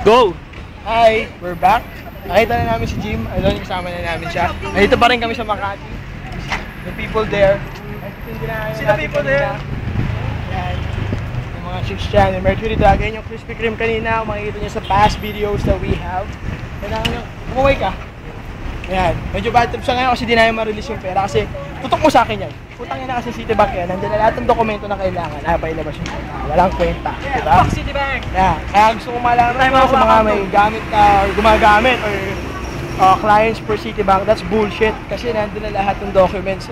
Go! Hi! We're back. Nakita na namin si Jim. Ayun, kasama na namin siya. Nandito pa rin kami sa Makati. The people there. See the people there? Yan. Yung mga chicks dyan. Yung Mercury Dragon. Yung Krispy Kreme kanina. Makikita nyo sa past videos that we have. Kailangan nyo. Umuwi ka. Yan. Medyo bad trip siya ngayon kasi di na yung ma-release yung pera. Kasi tutok mo sa akin yan. Putang ina kasi Citibank yan. Nandiyan na lahat ng dokumento na kailangan. Pailabas yung pera. Walang kwenta. Diba? Fuck Citibank! Yeah. Kaya gusto ko malaman mo sa mga may gamit ka or gumagamit or clients for Citibank. That's bullshit. Kasi nandun na lahat ng documents.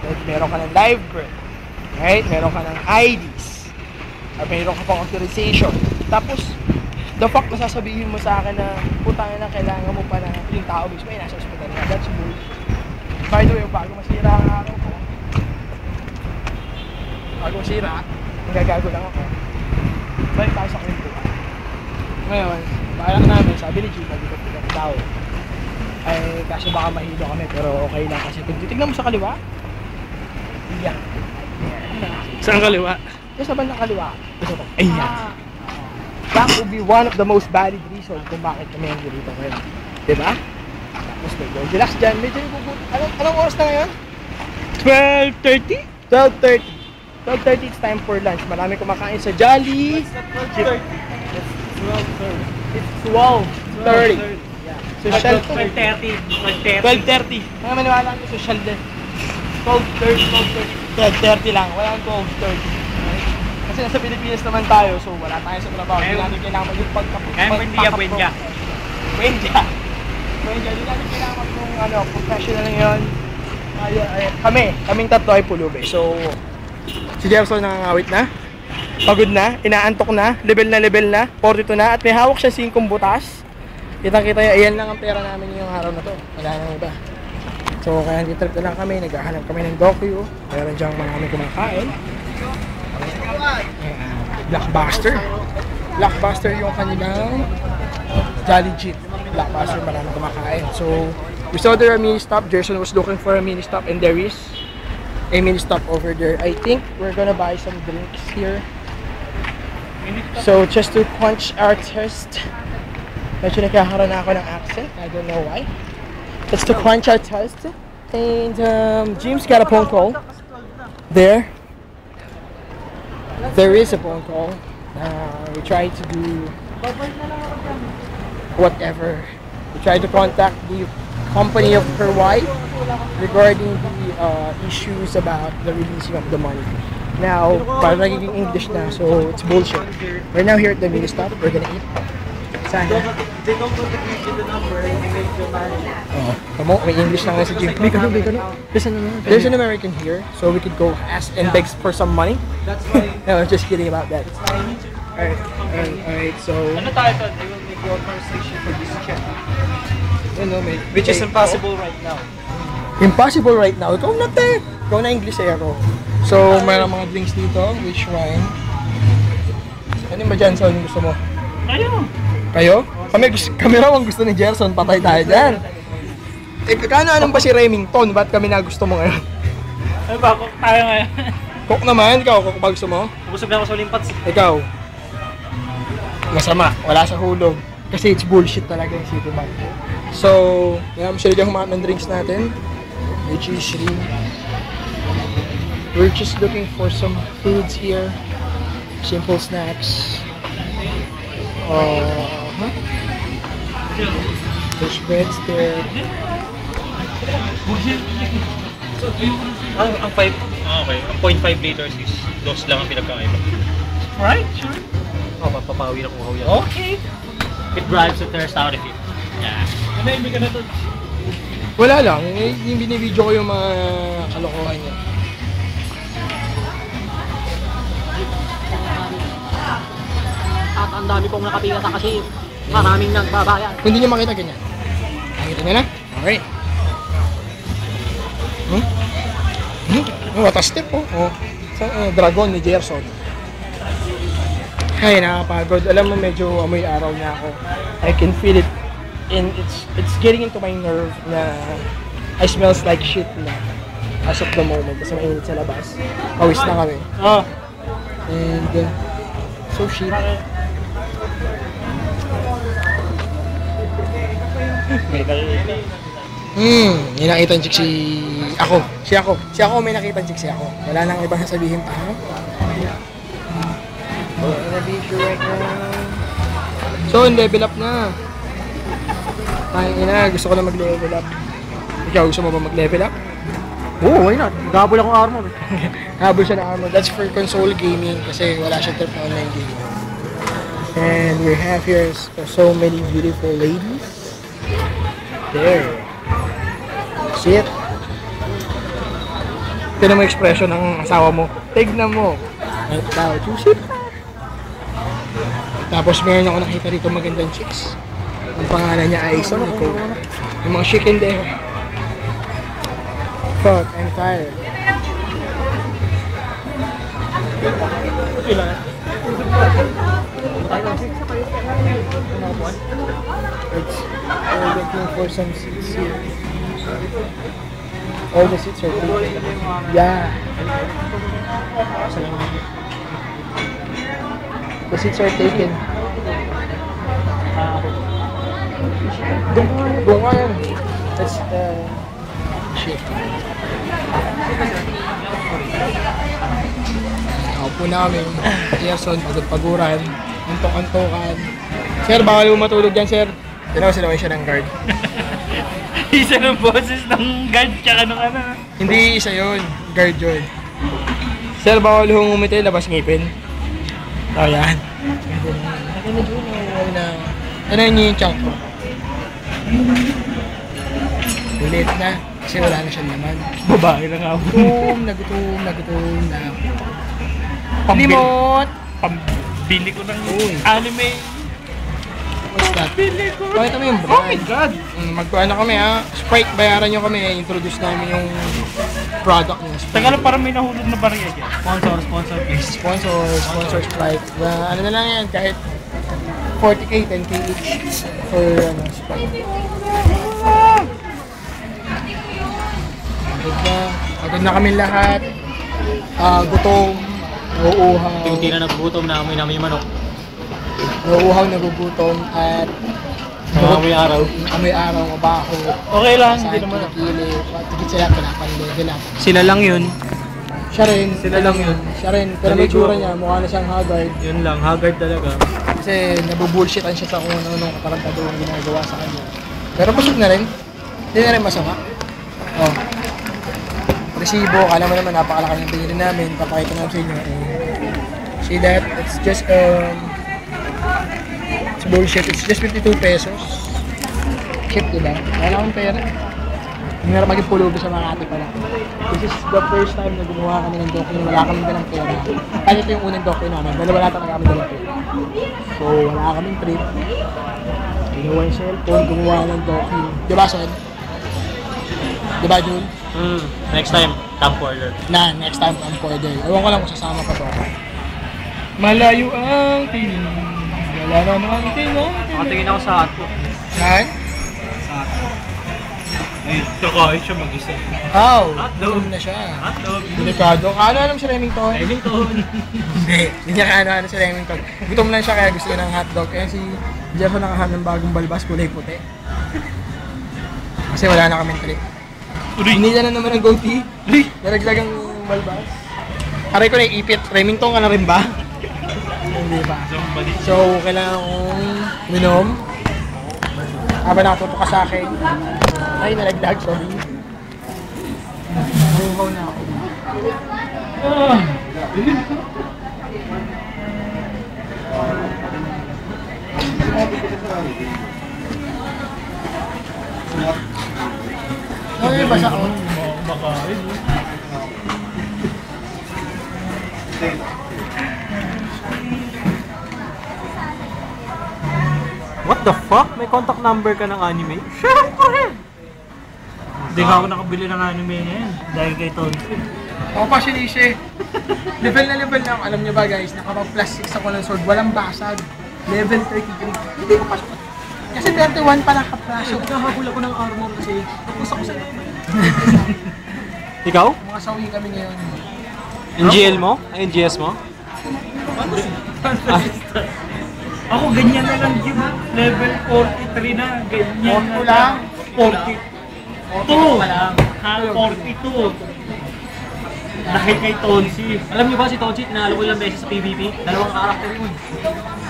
Like, meron ka ng live birth. Right? Meron ka ng IDs. Or meron ka pang authorization. Tapos, the fuck na sasabihin mo sa akin na putang ina kailangan mo pa na yung tao mismo ay nasa ospital na. That's bullshit. By the way, bago masira ang araw ko. Bago masira, nagagago lang ako. Balik tayo sa kwento. Ngayon, parang namin, sabi ni Gina, di ko pinag tao. Ay, kasi baka mahilo kami, pero okay lang kasi kung titignan mo sa kaliwa, yan. Saan kaliwa? Yung sa bandang kaliwa, ito to. Ayan. That would be one of the most valid reasons kung bakit kami yung dito ngayon. Diba? Tapos may Goldilocks dyan, medyo ibubuti. Anong oras na ngayon? 12:30? 12:30. 12:30, it's time for lunch. Marami kumakain sa Jolly. It's 12:30. Yeah. Social to. 12:30. Mga maniwala ko social din. 12:30 lang. Walang 12:30. Kasi nasa Pilipinas naman tayo, so wala tayo sa trabaho. Hindi natin kailangan Buendia. Hindi natin kailangan yung professional ngayon. Kaming tatlo ay pulube. So, si Jefferson nakangawit na, pagod na, inaantok na, level na, 42 na, at may hawak siya 5 butas. Kitang-kita niya, ayan lang ang pera namin yung araw na to. Wala nang iba. So, kaya nag-trip na lang kami, naghahanap kami ng Dokyo. Meron diyang marami kumakain. Blockbuster yung kanilang Jolly Jeep. Blockbuster, marami kumakain. So, we saw there a mini stop. Jason was looking for a mini stop and there is a mini stop over there. I think we're gonna buy some drinks here. So, just to quench our thirst. Medyo nagkakaroon na ako ng accent. I don't know why. Just to quench our thirst. And Jim's got a phone call. There is a phone call. We try to do whatever. We try to contact the company of her wife regarding the issues about the releasing of the money. Now, parang nagiging English na, so it's bullshit. We're now here at the mini stop. We're gonna eat. Sana. They don't want to give you the number and make the money. Oh, may English na nga si Jim. There's an American here, so we could go ask and beg for some money. That's why. No, I'm just kidding about that. Alright, so... Ano tayo to? They will make your authorization for this check. Mate. Which is impossible right now. Impossible right now? Ikaw na te! Ikaw na English eh ako. So, mayroon mga drinks dito. Which wine? Ano ba dyan, Son? Gusto mo? Kayo? Kami raw ang gusto ni Gerson. Patay tayo dyan. Eh, anong ba si Remington? Ba't kami nagusto mo ngayon? Ano ba? Cook tayo ngayon. Cook naman. Ikaw, cook ba gusto mo? Busog na ako sa Olympats. Ikaw? Masama. Wala sa hulog. Kasi it's bullshit talaga yung Citibank. So, kaya masyari dyan humahat ng drinks natin. Which is we're just looking for some foods here. Simple snacks. There's breads there. Ang 5, okay. Ang 0.5 liters is dos lang ang pinagkakaiba. Right? Sure. Oh, papapawi na kuhaw yan. Okay. It drives the thirst out of you. Yeah. Ano yung ka na to? Wala lang. Yung binibidyo ko yung mga kalokohan niya. At ang dami kong nakapila sa cashier. Maraming nagbabayan. Kung hindi niyo makita ganyan. Nakita niyo na? Alright. What a step oh. Dragon ni Gerson. Ay, nakapagod. Alam mo, medyo amoy araw na ako. I can feel it. And it's getting into my nerve na I smells like shit na as of the moment kasi mainit sa labas. Pawis na kami. And so shit. May nakita chick si ako. Si ako may nakita chick si ako. Wala nang ibang sasabihin pa. So, level up na. Ina, gusto ko na mag-level up. Ikaw, gusto mo ba mag-level up? Oo, why not? Gabol akong armor. Habol siya ng armor. That's for console gaming kasi wala siya trip na online gaming. And we have here so many beautiful ladies. There. Shit. Tignan mo expression ng asawa mo. Tignan mo. Now, choose it. Tapos meron ako nakita dito magandang chicks. Ang pangalan niya ay Soniko. Yung mga chicken there. Fuck, I'm tired. We're looking for some seats here. All the seats are taken. Yeah. The seats are taken. Doon ka yan. That's the shit. Nakaupo na kami. Gerson, pagod-paguran. Antok-antokan. Sir, bawal mo matulog yan, sir. Tinaw, sinaway siya ng guard. Isa ng boses ng guard tsaka nung ano. Hindi isa yun. Guard yun. Sir, bawal hong umiti, labas ngipin. Oh, yan. Ano niyo yung chunk ko? Ulit na. Kasi wala na siyang laman. Babae na nga ako. Nagutom na. Limot! Pambili ko ng anime. What's that? Pambili ko. Pakita mo yung brand. Oh my God! Magkuhan na kami ha. Sprite, bayaran nyo kami. Introduce namin yung product niya. Teka lang, parang may nahulog na bariya dyan. Sponsor please. Sponsor Sprite. Ano na lang yan, kahit 40k, 10k each for Sprite. Agad na kami lahat. Gutom. Nauuhaw. Hindi na nagugutom na amoy namin yung manok. Nauuhaw, nagugutom at Amoy araw. amoy araw, mabaho. Okay lang, hindi Saan naman. kilikili. Tigit sila, pinapanlevel up. Sila lang yun. Siya rin. Sila lang yun. Siya rin. Pero may tsura niya, mukha na siyang haggard. Yun lang, haggard talaga. Kasi nabubullshitan siya sa kung ano-anong katarantadong ginagawa sa kanya. Pero busog na rin. Hindi na rin masama. Oh. Resibo, kala mo naman napakalaki ng binili namin. Papakita namin sa inyo. See that? It's just it's bullshit. It's just 52 pesos. Cheap, diba? Wala akong pera. Meron maging pulubi sa Makati pala. This is the first time na gumawa kami ng document. Wala kami dalang pera. Kaya ito yung unang document namin. Dalawa lahat na kami dalang pera. So, wala kaming trip. Ginawa yung cellphone, gumawa ng document. Diba, Son? Diba, Jun? Next time, camp order. Next time I'm pwede. Ewan ko lang kung sasama pa to. Malayo ang tingin. Wala naman tingin. Nakatingin ako sa ato. Saan? Ay, kakain siya mag-isa. Oh, Hotdog. na siya. Hotdog. Delikado. Ano alam si Remington? Remington. Hindi niya kaano si Remington. Gutom lang siya kaya gusto niya ng hotdog. Kaya si Jeffa nakahanap ng bagong balbas, kulay puti. Kasi wala na kaming trip. Hindi na naman ang goatee. Naraglag ang balbas. Aray ko na ipit. Remington ka na rin ba? Hindi ba? So, kailangan kong minom. Habang nakatuto ka sa akin. Ay, nalagdag, sorry. Nahuhaw na ako. Ay, basa ako. Makain. What the fuck? May contact number ka ng anime? Siyempre! Hindi nga ako nakabili ng anime ngayon dahil kay Tonsi. Ako pa si Lishe. Level na level lang. Alam niyo ba guys, nakapag+6 ako ng sword. Walang basag. Level 33. Hindi ko pa siya. Kasi 31 pa nakaprasyo. Naghahabol ako ng armor kasi tapos ako sa Ikaw? Mga sawi kami ngayon. NGL mo? Ay, NGS mo? Ako ganyan na lang, Jim. Level 43 na, ganyan 42 lang? 42 lang. Ha, 42. Dahil kay Tonsi. Alam niyo ba si Tonchi, tinalo ko ilang beses sa PvP? Dalawang karakter yun.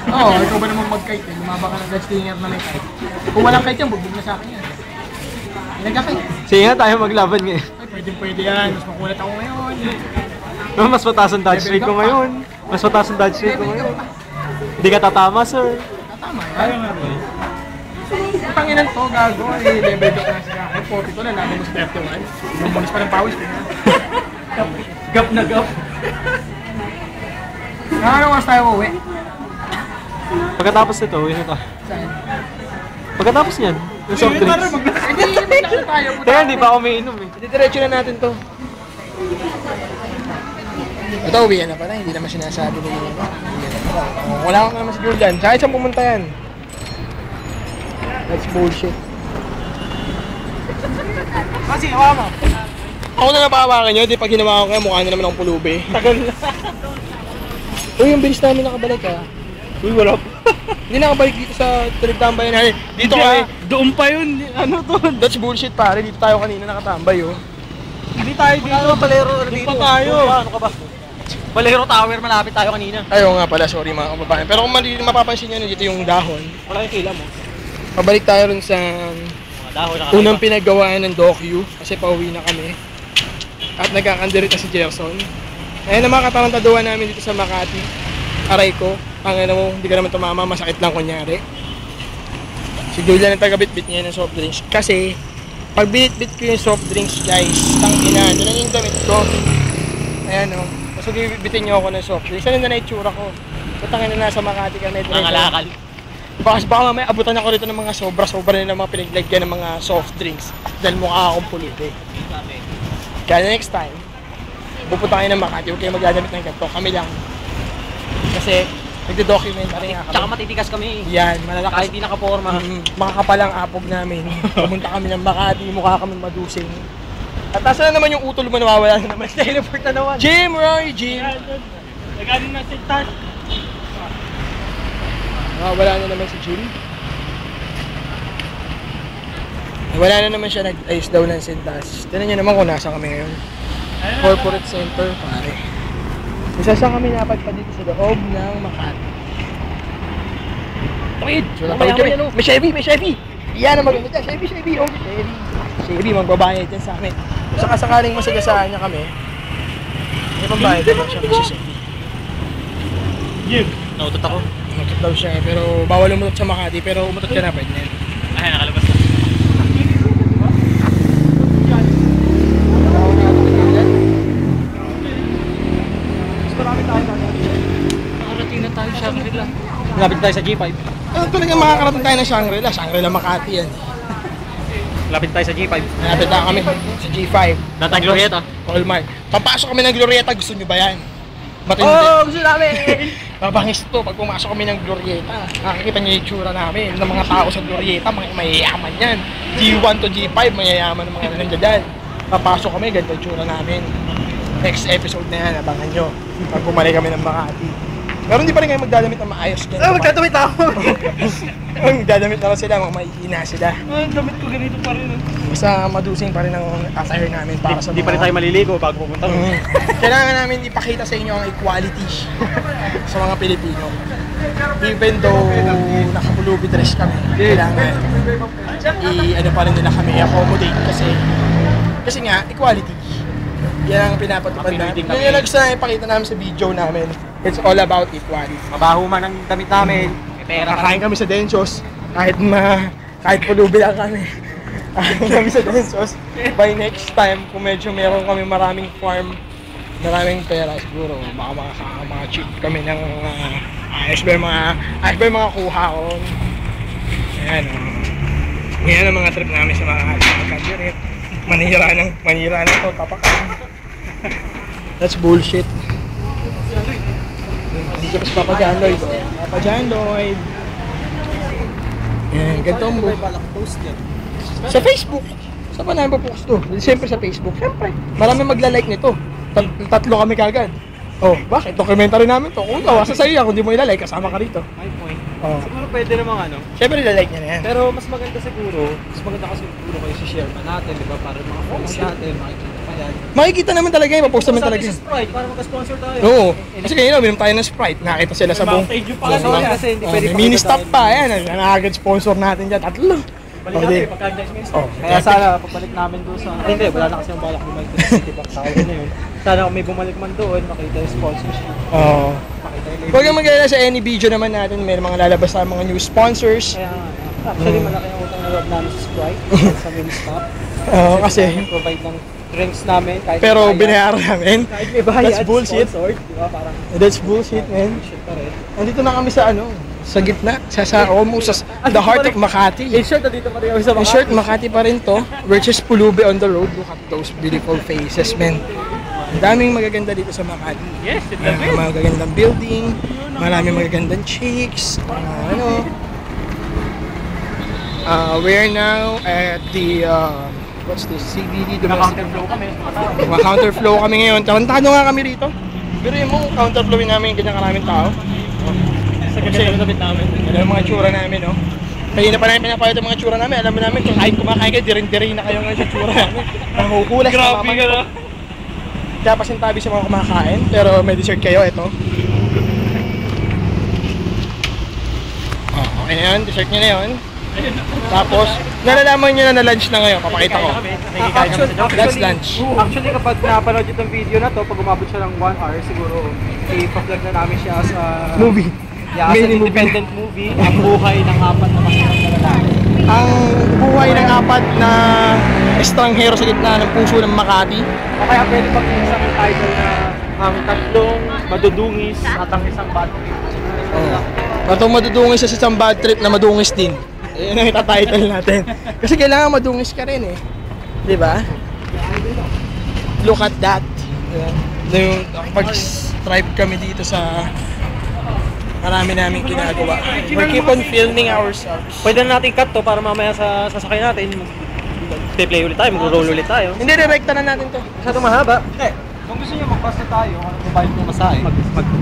Oo, ikaw ba naman mag-kite eh? Lumaba ka ng Dutch Stinger na may kite. Kung walang kite yan, bugbog na sa akin yan. Nagka-kite. Sige nga tayo maglaban ngayon. Ay, pwede yan. Mas makulat ako ngayon. Mas mataas ang dodge rate ko ngayon. Mas mataas ang dodge rate ko ngayon. Hindi ka tatama, sir. Tama yan. Ayaw nga ba? Panginan to, gago. Eh, level ko na siya. Ay, 42 na, namin mo sa 31. Bumulis pa ng pawis ko. Gap na gap. Ano oras tayo uwi? Pagkatapos nito, yun ito. Saan? Pagkatapos niyan, yung soft drinks. Hindi na tayo. Kaya hindi pa ako umiinom eh. Diretso na natin to. Ito, uwian na pala. Hindi naman sinasabi ni wala akong naman siguro dyan. Kahit saan pumunta yan. That's bullshit. Kasi, hawa mo. Ako na napahawakan nyo. Di pag ginawa ko kayo, mukha na naman akong pulubi. Tagal na. Uy, yung bilis namin nakabalik ha. Uy, wala pa. Hindi nakabalik dito sa Tambayan natin. Dito kami. Doon pa yun. Ano to? That's bullshit pare. Dito tayo kanina nakatambay oh. Hindi tayo dito. Palero Doon pa tayo. Ano ka ba? Palero Tower, malapit tayo kanina. Ayaw nga pala, sorry mga kababayan. Pero kung mapapansin nyo dito yung dahon, Wala yung kila mo. pabalik tayo rin sa Mga dahon na unang pinagawaan ng docu kasi pauwi na kami. At nagkakandirit na si Gerson. Ayan ang mga katarantaduhan namin dito sa Makati. Aray ko, pangina mo, hindi ka naman tumama, masakit lang kunyari. Si Julian ang taga-bit-bit niya ng soft drinks. Kasi, pag binit-bit ko yung soft drinks guys, tangina, doon na yung damit ko. Ayan o. So, bibitin niyo ako ng soft drinks. Ano na itsura ko? So, tangina na nasa Makati ka na ito. Mga lakal. Baka mamaya abutan ako rito ng mga sobra-sobra na mga pinaglagyan ng mga soft drinks. Dahil mukha akong pulubi. Kaya next time, pupunta kayo ng Makati, huwag kayo magdadamit ng ganito. Kami lang. Kasi, nagdo-documentary nga kami. Tsaka matitigas kami. Yan, malalakas. Kahit di nakaporma. Makakapalang apog namin. Pumunta kami ng Makati, mukha kami madusing. At nasa na naman yung utol mo, nawawala na naman. Teleport na naman. Jim, where are you, Jim? Nagaling na si Tash. Nawawala na naman si Jim. Wala na naman siya, nag-ayos daw ng sintas. Tignan niyo naman kung nasa kami ngayon. Corporate Center, pare. Isa sa kami napadpad dito sa loob ng Makati. Wait! So, natawid kami. May Chevy! Yan ang maganda dyan. Chevy! Oh, Chevy, magbabayad dyan sa amin. Kung sakasakaling masagasaan niya kami, may pambayad naman siya kasi Chevy. Jim. Nautot ako. Umutot daw siya pero bawal umutot sa Makati, pero umutot ka na, pwede na yan. Ay, nakalabas na. Nakarating na tayo sa Shangri-La. Malapit tayo sa G5. Ano talagang makakarating tayo ng Shangri-La? Shangri-La Makati yan. Malapit tayo sa G5. Malapit na kami sa G5. Datang Glorieta. Allmark. Papasok kami ng Glorieta, gusto nyo ba yan? Matindi. Gusto namin! Babangis to pag pumasok kami ng Glorieta. Nakikita niyo yung itsura namin ng mga tao sa Glorieta, mga mayayaman yan. G1 to G5, mayayaman ng mga nandiyan dyan. Papasok kami, ganito yung itsura namin. Next episode na yan, abangan nyo. Pag bumalik kami ng Makati. Pero hindi pa rin kayo magdadamit ng maayos dyan. Magdadamit ako. Magdadamit na lang sila, mga maihina sila. Damit ko ganito pa rin. Basta madusing pa rin ang attire namin para sa Hindi pa rin tayo maliligo bago pupunta. Kailangan namin ipakita sa inyo ang equality sa mga Pilipino. Even though nakapulubi dress kami, kailangan ano pa rin nila kami accommodate kasi nga equality. Yan ang pinapatupad namin. Yan yung gusto na ipakita namin sa video namin. It's all about equality. Mabaho man ang damit namin. May pera Kakain kami sa Densos kahit pulubi lang kami. Kakain kami sa Densos. By next time, kung medyo meron kami maraming farm, maraming pera siguro, baka maka-cheap kami ng ayos ba yung mga kuha ko. Ayan. Yan ang mga trip namin sa mga kandirit. Manira ng to, tapakan. That's bullshit. Dito pa si Papa John Lloyd. Papa John Lloyd. Yan, ganito ang sa Facebook. Saan pa namin pa-post to? Siyempre sa Facebook. Siyempre. Marami magla-like nito. Tatlo kami kagad. Oh, bakit? Documentary namin to. Kung ikaw, asa sa'yo yan, kung di mo ilalike, kasama ka rito. My point. Oh. Siguro pwede namang ano. Siyempre ilalike niya na yan. Pero mas maganda kasi siguro kayo share pa natin, di ba? Para mga friends natin, makikita pa yan. Makikita naman talaga yun, mapost naman talaga Sa yun. Sprite, para mag-sponsor tayo. Oo. Kasi kanina, minom tayo ng Sprite. Nakita sila sa buong... Kasi hindi pwede May mini stop pa, ayan. Nakagad sponsor natin dyan. Tatlo. Balik Oh, di. natin, pagka guys minsan. Oh. Kaya sana, pagbalik namin doon sa... Ay, hindi, wala na kasi ang balak bumalik sa City Box. Kaya na yun. Sana kung may bumalik man doon, makita yung sponsorship. Oo. Makita yung Huwag kang mag-alala sa any video naman natin. May mga lalabas na mga new sponsors. Kaya nga, actually malaki ang utang na loob namin sa Sprite, sa mini stop. Oo, kasi... Provide ng drinks namin kahit Pero may bayad. binayaran namin. Kahit may bayad, That's bullshit. sponsored, di ba? Parang That's bullshit, man. bullshit pa rin. Nandito na kami sa ano, sa gitna, sa almost sa the heart of Makati. In short, nandito pa rin kami sa In short, Makati pa rin to. We're just Pulube on the road. Look at those beautiful faces, man. Ang daming magaganda dito sa Makati. Yes, it's the May best. magagandang building, maraming magagandang chicks, ano. We're now at the, what's this, CBD domestic. Counterflow kami. Counterflow kami ngayon. Tarantado nga kami rito. Pero yung mga counterflowin namin yung ganyan karaming tao. Sa gagawin namin. Alam yung mga tsura namin, no? Kanina pa namin pinapayot yung mga tsura namin. Alam mo namin, kung kahit kumakain kayo, dirin-dirin na kayo ngayon sa tsura namin. Nahuhulas na Grabe mama. ka na. Kaya pasintabi sa mga kumakain, pero may dessert kayo, ito. Oh, okay na yun, dessert nyo na yun. Tapos, nalalaman nyo na lunch na ngayon, papakita ko. That's lunch. Actually, kapag napanood itong video na to, pag umabot siya ng 1 hour, siguro i-vlog na namin siya as a Movie. yeah, as an Mini movie. independent movie, ang buhay ng apat na mahirap na lalaki. Ang buhay ng apat na estranghero sa gitna ng puso ng Makati. O kaya pwede pag isang title na ang tatlong madudungis at ang isang bad trip. Patong madudungis sa isang bad trip na madungis din. Yan ang itatitle natin. Kasi kailangan madungis ka rin eh. Di ba? Look at that. Yung pag-strive kami dito sa marami namin ginagawa. We keep on filming ourselves. Pwede na natin cut to para mamaya sa sasakay natin, play ulit tayo, mag-roll ulit tayo. Hindi, direkta na natin to. Masyadong mahaba. Hindi. Kung gusto niyo mag-pass na tayo, kung ano provide mo masahe,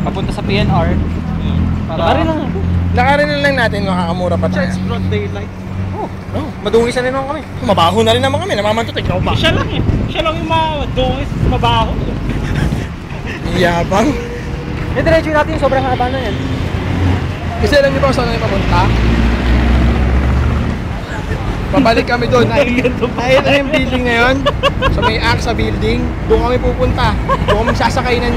papunta sa PNR. Para rin lang. Lakarin na lang natin, makakamura pa tayo. It's broad daylight. Oh, madungis na rin naman kami. Mabaho na rin naman kami, namamantot. Ikaw ba? Siya lang eh. Siya lang yung madungis, mabaho. Yabang. Diretso natin, sobrang haba na yan. Kasi alam niyo ba kung saan kami papunta? Babalik kami doon. Nakita na yung building na yun. Sa may AXA building. Doon kami pupunta. Doon kami sasakay ng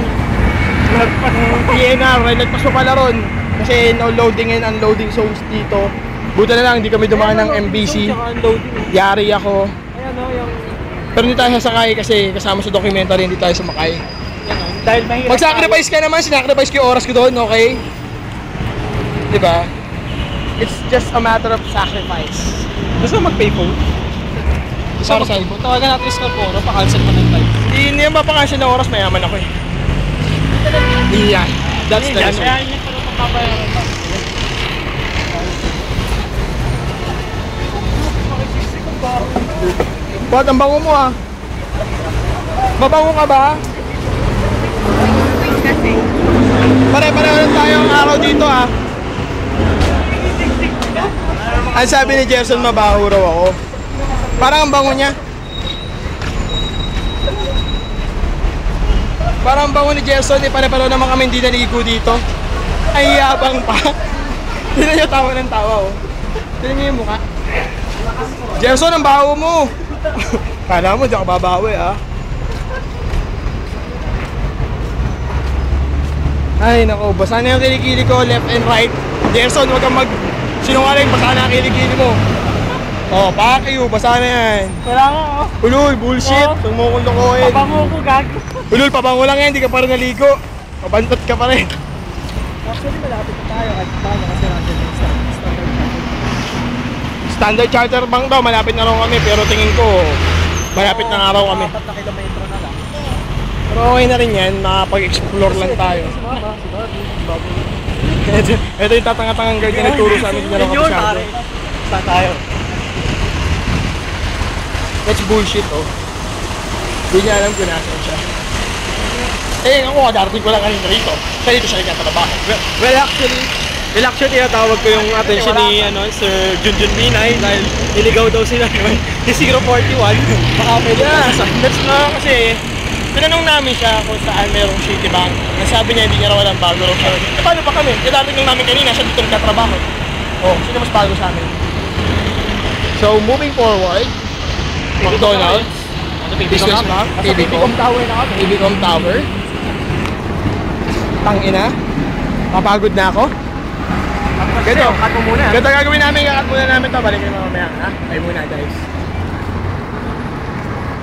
PNR. Nagpaso pala ron. Kasi no loading and unloading zones dito. Buta na lang, hindi kami dumaan ng MBC. Yari ako. Ayan o, yung... Pero hindi tayo sasakay kasi kasama sa documentary, hindi tayo sumakay. Dahil mahirap Mag-sacrifice ka naman, sinacrifice ko yung oras ko doon, okay? Diba? It's just a matter of sacrifice. Gusto mo mag-pay phone? Para saan? Tawagan natin sa Scarporo, pa-cancel mo ng time. Hindi yung mapakansya ng oras, mayaman ako eh. Iyan. That's the reason. Kaya yun pala magpapayaran pa. Ba't ang bango mo ah? Mabango ka ba? Pare-pareho lang tayo ang araw dito ah. Ang sabi ni Gerson, mabaho raw ako. Parang ang bango niya. Parang ang bango ni Gerson, eh, pare-pareho naman kami hindi naligo dito. Ay, yabang pa. Tignan niyo, tawa ng tawa oh. Tignan niyo yung mukha. Gerson, ang baho mo! Kala mo, di ako babawi ah. Ay, nako, basa na yung kilikili ko, left and right. Gerson, huwag kang sinungaling, basa na ang kilikili mo. Oh, pakyo, basa na yan. Wala nga oh. Ulul, bullshit, huwag mo kong lokohin. Pabango ko gago. Ulul, pabango lang yan, di ka pa rin naligo. Pabantot ka pa rin. Actually, malapit na tayo kahit paano kasi natin yung Standard Charter Bank daw, malapit na raw kami, pero tingin ko, malapit na nga raw kami. 4 na kilometro na lang. Pero okay na rin yan, makapag-explore lang tayo. Ito yung tatanga-tangang guard na nagturo sa amin na lang Yun, kapasyado. pare. Saan tayo? That's bullshit oh. Hindi niya alam kung nasan siya. Eh, ako, darating ko lang kanina rito. Siya dito siya nagtatrabaho. Well, actually, tinatawag ko yung attention ni Sir Junjun Binay dahil niligaw daw sila ni 041. Baka pwede That's na kasi, tinanong namin siya kung saan mayroong City Bank. Nasabi niya hindi niya raw walang bago raw siya. Eh, paano pa kami? Kaya darating namin kanina, siya dito nagtatrabaho. Oh, sino mas bago sa amin? So, moving forward, McDonald's, Business Bank, TVCom Tower na ako. TVCom Tower. Tangina. Papagod na ako. Ganito, cut mo muna. Ganito gagawin namin, cut muna namin ito. Balik kayo mamaya, ha? Ay muna, guys.